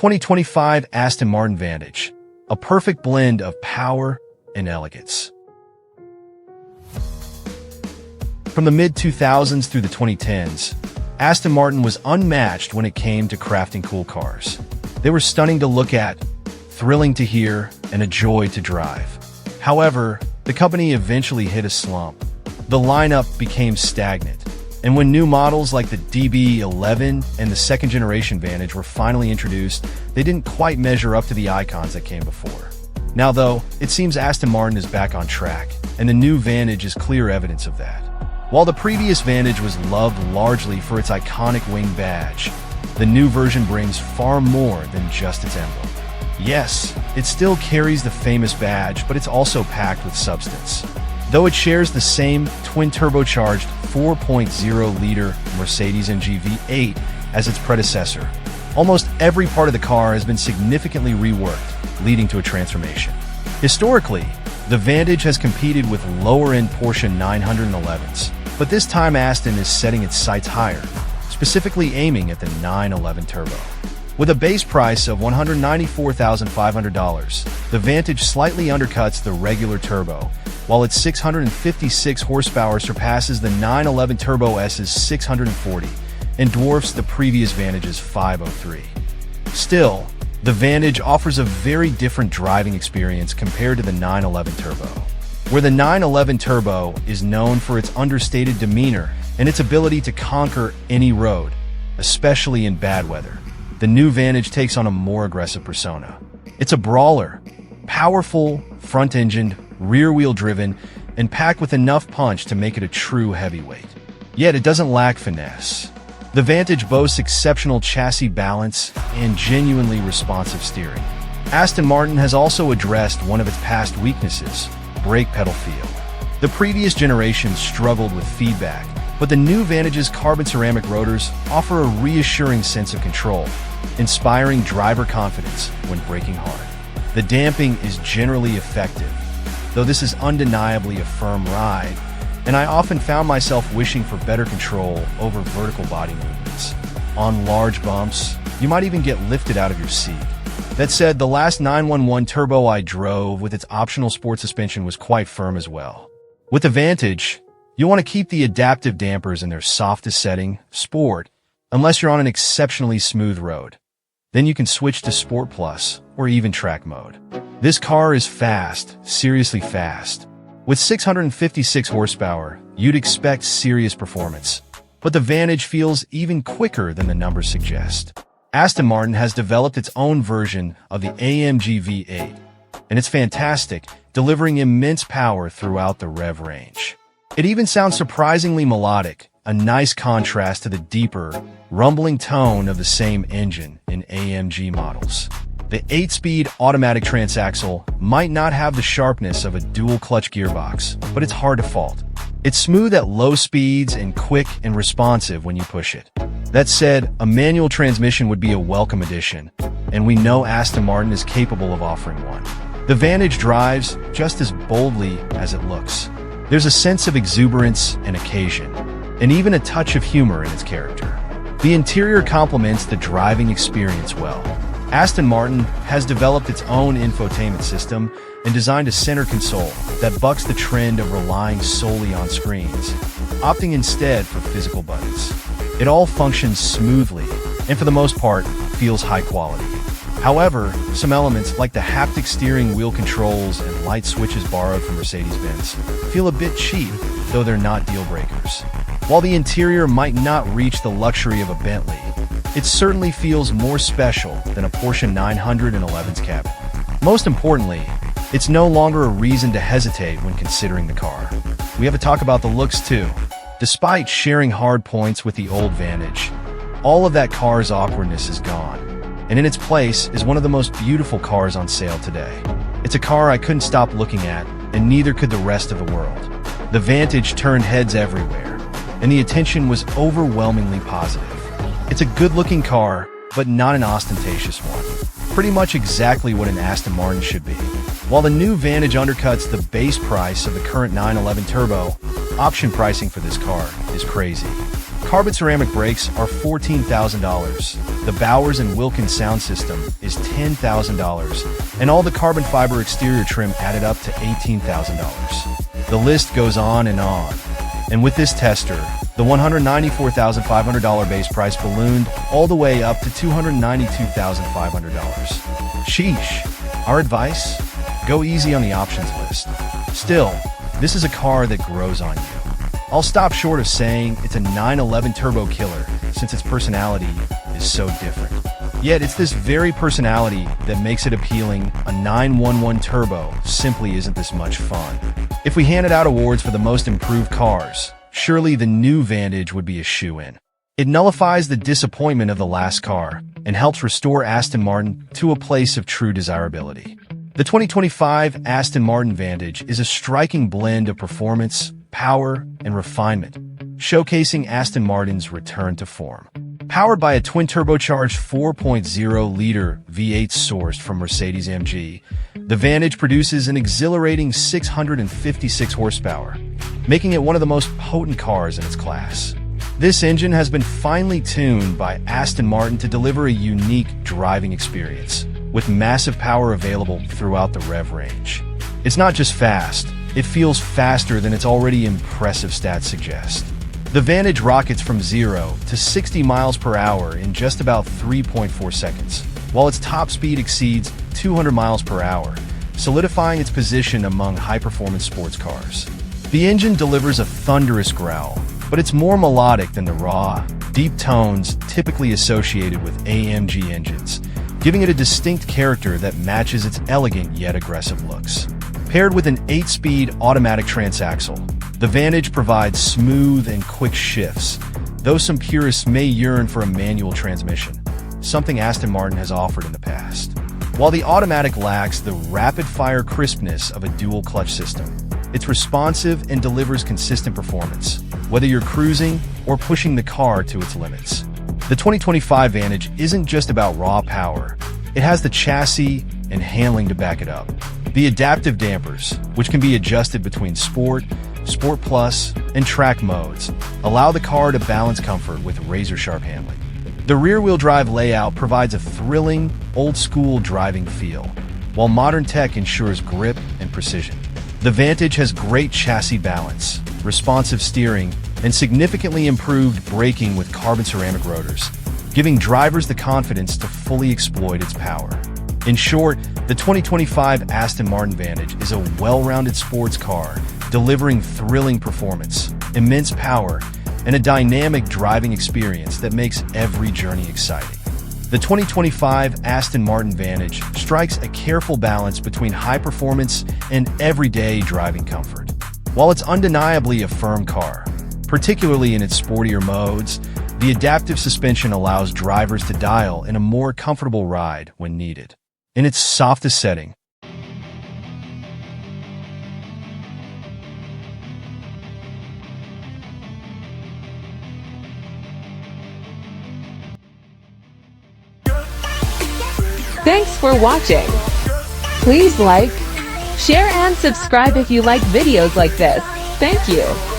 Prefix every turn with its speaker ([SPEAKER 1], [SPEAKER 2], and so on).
[SPEAKER 1] 2025 Aston Martin Vantage, a perfect blend of power and elegance. From the mid-2000s through the 2010s, Aston Martin was unmatched when it came to crafting cool cars. They were stunning to look at, thrilling to hear, and a joy to drive. However, the company eventually hit a slump. The lineup became stagnant, and when new models like the DB11 and the second-generation Vantage were finally introduced, they didn't quite measure up to the icons that came before. Now, though, it seems Aston Martin is back on track, and the new Vantage is clear evidence of that. While the previous Vantage was loved largely for its iconic wing badge, the new version brings far more than just its emblem. Yes, it still carries the famous badge, but it's also packed with substance. Though it shares the same twin-turbocharged 4.0-liter Mercedes-AMG V8 as its predecessor, almost every part of the car has been significantly reworked, leading to a transformation. Historically, the Vantage has competed with lower-end Porsche 911s, but this time Aston is setting its sights higher, specifically aiming at the 911 Turbo. With a base price of $194,500, the Vantage slightly undercuts the regular Turbo, while its 656 horsepower surpasses the 911 Turbo S's 640 and dwarfs the previous Vantage's 503. Still, the Vantage offers a very different driving experience compared to the 911 Turbo. Where the 911 Turbo is known for its understated demeanor and its ability to conquer any road, especially in bad weather, the new Vantage takes on a more aggressive persona. It's a brawler, powerful, front-engined, rear-wheel driven, and packed with enough punch to make it a true heavyweight. Yet it doesn't lack finesse. The Vantage boasts exceptional chassis balance and genuinely responsive steering. Aston Martin has also addressed one of its past weaknesses, brake pedal feel. The previous generation struggled with feedback, but the new Vantage's carbon ceramic rotors offer a reassuring sense of control, inspiring driver confidence when braking hard. The damping is generally effective, though this is undeniably a firm ride, and I often found myself wishing for better control over vertical body movements. On large bumps, you might even get lifted out of your seat. That said, the last 911 Turbo I drove with its optional sport suspension was quite firm as well. With the Vantage, you'll want to keep the adaptive dampers in their softest setting, Sport, unless you're on an exceptionally smooth road. Then you can switch to Sport Plus or even Track mode. This car is fast, seriously fast. With 656 horsepower, you'd expect serious performance, but the Vantage feels even quicker than the numbers suggest. Aston Martin has developed its own version of the AMG V8, and it's fantastic, delivering immense power throughout the rev range. It even sounds surprisingly melodic, a nice contrast to the deeper, rumbling tone of the same engine in AMG models. The 8-speed automatic transaxle might not have the sharpness of a dual-clutch gearbox, but it's hard to fault. It's smooth at low speeds and quick and responsive when you push it. That said, a manual transmission would be a welcome addition, and we know Aston Martin is capable of offering one. The Vantage drives just as boldly as it looks. There's a sense of exuberance and occasion, and even a touch of humor in its character. The interior complements the driving experience well. Aston Martin has developed its own infotainment system and designed a center console that bucks the trend of relying solely on screens, opting instead for physical buttons. It all functions smoothly and for the most part feels high quality. However, some elements like the haptic steering wheel controls and light switches borrowed from Mercedes-Benz feel a bit cheap, though they're not deal breakers. While the interior might not reach the luxury of a Bentley, it certainly feels more special than a Porsche 911's cabin. Most importantly, it's no longer a reason to hesitate when considering the car. We have to talk about the looks too. Despite sharing hard points with the old Vantage, all of that car's awkwardness is gone, and in its place is one of the most beautiful cars on sale today. It's a car I couldn't stop looking at, and neither could the rest of the world. The Vantage turned heads everywhere, and the attention was overwhelmingly positive. It's a good-looking car, but not an ostentatious one. Pretty much exactly what an Aston Martin should be. While the new Vantage undercuts the base price of the current 911 Turbo, option pricing for this car is crazy. carbon ceramic brakes are $14,000. The Bowers & Wilkins sound system is $10,000, and all the carbon fiber exterior trim added up to $18,000. The list goes on and on. And with this tester, the $194,500 base price ballooned all the way up to $292,500. Sheesh. Our advice? Go easy on the options list. Still, this is a car that grows on you. I'll stop short of saying it's a 911 turbo killer since its personality is so different. Yet it's this very personality that makes it appealing. A 911 turbo simply isn't this much fun. If we handed out awards for the most improved cars, surely the new Vantage would be a shoo-in. It nullifies the disappointment of the last car and helps restore Aston Martin to a place of true desirability. The 2025 Aston Martin Vantage is a striking blend of performance, power, and refinement, showcasing Aston Martin's return to form. Powered by a twin-turbocharged 4.0-liter V8 sourced from Mercedes-AMG, the Vantage produces an exhilarating 656 horsepower, making it one of the most potent cars in its class. This engine has been finely tuned by Aston Martin to deliver a unique driving experience, with massive power available throughout the rev range. It's not just fast, it feels faster than its already impressive stats suggest. The Vantage rockets from 0 to 60 miles per hour in just about 3.4 seconds, while its top speed exceeds 200 miles per hour, solidifying its position among high-performance sports cars. The engine delivers a thunderous growl, but it's more melodic than the raw, deep tones typically associated with AMG engines, giving it a distinct character that matches its elegant yet aggressive looks. Paired with an 8-speed automatic transaxle, the Vantage provides smooth and quick shifts, though some purists may yearn for a manual transmission, something Aston Martin has offered in the past. While the automatic lacks the rapid-fire crispness of a dual-clutch system, it's responsive and delivers consistent performance, whether you're cruising or pushing the car to its limits. The 2025 Vantage isn't just about raw power, it has the chassis and handling to back it up. The adaptive dampers, which can be adjusted between Sport, Sport Plus, and Track modes, allow the car to balance comfort with razor-sharp handling. The rear-wheel drive layout provides a thrilling, old-school driving feel, while modern tech ensures grip and precision. The Vantage has great chassis balance, responsive steering, and significantly improved braking with carbon ceramic rotors, giving drivers the confidence to fully exploit its power. In short, the 2025 Aston Martin Vantage is a well-rounded sports car, delivering thrilling performance, immense power, and a dynamic driving experience that makes every journey exciting. The 2025 Aston Martin Vantage strikes a careful balance between high performance and everyday driving comfort. While it's undeniably a firm car, particularly in its sportier modes, the adaptive suspension allows drivers to dial in a more comfortable ride when needed. In its softest setting,
[SPEAKER 2] Thanks for watching. Please like, share and subscribe if you like videos like this. Thank you.